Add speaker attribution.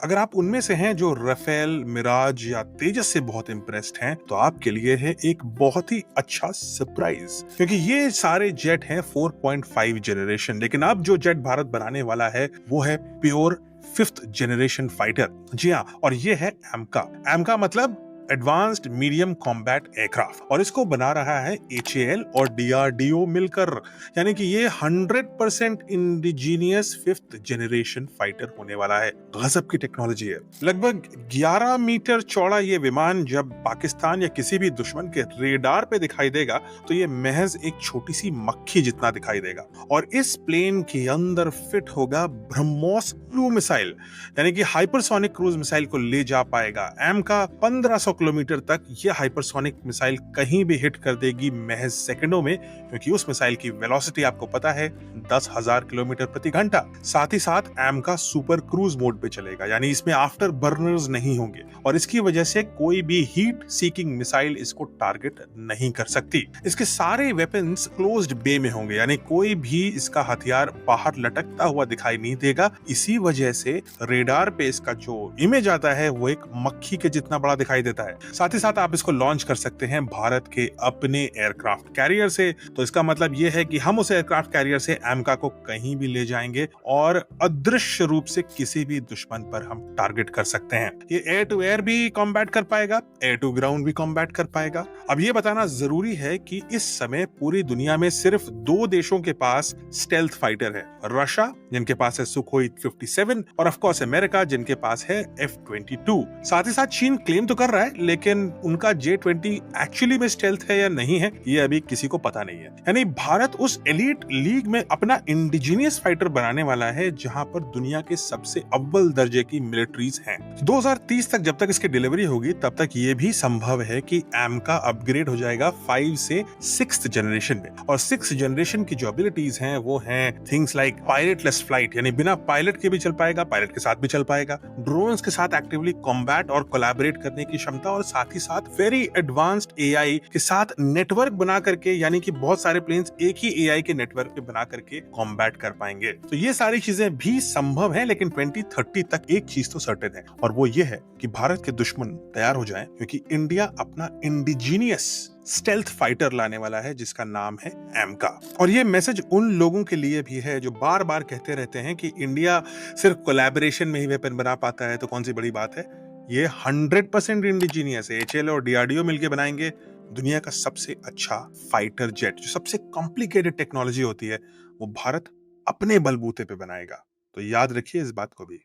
Speaker 1: अगर आप उनमें से हैं जो राफेल, मिराज या तेजस से बहुत इम्प्रेस्ड हैं, तो आपके लिए है एक बहुत ही अच्छा सरप्राइज, क्योंकि ये सारे जेट हैं 4.5 जनरेशन, लेकिन अब जो जेट भारत बनाने वाला है वो है प्योर 5th जनरेशन फाइटर। जी हाँ, और ये है एमका। एमका मतलब एडवांस्ड मीडियम कॉम्बैट एयरक्राफ्ट, और इसको बना रहा है एचएएल और डीआरडीओ मिलकर। यानी कि ये 100% इंडिजीनियस 5th जनरेशन फाइटर होने वाला है। गजब की टेक्नोलॉजी है। लगभग 11 मीटर चौड़ा ये विमान जब पाकिस्तान या किसी भी दुश्मन के रेडार पे दिखाई देगा तो ये महज एक छोटी सी मक्खी जितना दिखाई देगा। और इस प्लेन के अंदर फिट होगा ब्रह्मोस क्रू मिसाइल, यानी कि हाइपरसोनिक क्रूज मिसाइल को ले जा पाएगा। एम का 1500 किलोमीटर तक ये हाइपरसोनिक मिसाइल कहीं भी हिट कर देगी महज सेकंडों में, क्योंकि उस मिसाइल की वेलोसिटी आपको पता है 10,000 किलोमीटर प्रति घंटा। साथ ही साथ एम का सुपर क्रूज मोड पे चलेगा, यानी इसमें आफ्टर बर्नर्स नहीं होंगे, और इसकी वजह से कोई भी हीट सीकिंग मिसाइल इसको टारगेट नहीं कर सकती। इसके सारे वेपन्स क्लोज्ड बे में होंगे, यानी कोई भी इसका हथियार बाहर लटकता हुआ दिखाई नहीं देगा। इसी वजह से रेडार पे इसका जो इमेज आता है वो एक मक्खी के जितना बड़ा दिखाई देता है। साथ ही साथ आप इसको लॉन्च कर सकते हैं भारत के अपने एयरक्राफ्ट कैरियर से। तो इसका मतलब यह है कि हम उस एयरक्राफ्ट कैरियर से एमका को कहीं भी ले जाएंगे और अदृश्य रूप से किसी भी दुश्मन पर हम टारगेट कर सकते हैं। ये एयर टू एयर भी कॉम्बैट कर पाएगा, एयर टू ग्राउंड भी कॉम्बैट कर पाएगा। अब ये बताना जरूरी है कि इस समय पूरी दुनिया में सिर्फ 2 देशों के पास स्टेल्थ फाइटर है, रशिया जिनके पास है सुखोई 57 और ऑफ कोर्स अमेरिका जिनके पास है F-22। साथ ही साथ चीन क्लेम तो कर रहा है, लेकिन उनका J-20 एक्चुअली में स्टेल्थ है या नहीं है ये अभी किसी को पता नहीं है। यानी भारत उस एलीट लीग में अपना इंडिजीनियस फाइटर बनाने वाला है जहां पर दुनिया के सबसे अव्वल दर्जे की मिलिट्रीज हैं। 2030 तक जब तक इसकी डिलीवरी होगी तब तक ये भी संभव है कि एम का अपग्रेड हो जाएगा 5 से 6th जनरेशन में, और 6th जनरेशन की जो एबिलिटीज हैं वो हैं थिंग्स लाइक पायलटलेस फ्लाइट, यानी बिना पायलट के भी चल पाएगा, पायलट के साथ भी चल पाएगा, ड्रोन्स के साथ एक्टिवली कॉम्बैट और कोलैबोरेट करने की क्षमता, और साथ ही साथ वेरी एडवांस्ड एआई के साथ नेटवर्क बना करके, यानी कि बहुत सारे प्लेन्स एक ही एआई के नेटवर्क पे बना करके कॉम्बैट कर पाएंगे। तो ये सारी चीजें भी संभव है, लेकिन 2030 तक एक चीज तो सर्टेन है, और वो ये है कि भारत के दुश्मन तैयार हो जाएं, क्योंकि इंडिया अपना इंडिजीनियस स्टेल्थ फाइटर लाने वाला है जिसका नाम है एमका। और ये मैसेज उन लोगों के लिए भी है जो बार बार कहते रहते हैं कि इंडिया सिर्फ कोलैबोरेशन में ही वेपन बना पाता है, तो कौन सी बड़ी बात है। ये 100% इंडिजीनियस है, एचएएल और डीआरडीओ मिलके बनाएंगे दुनिया का सबसे अच्छा फाइटर जेट। जो सबसे कॉम्प्लिकेटेड टेक्नोलॉजी होती है वो भारत अपने बलबूते पे बनाएगा। तो याद रखिए इस बात को भी।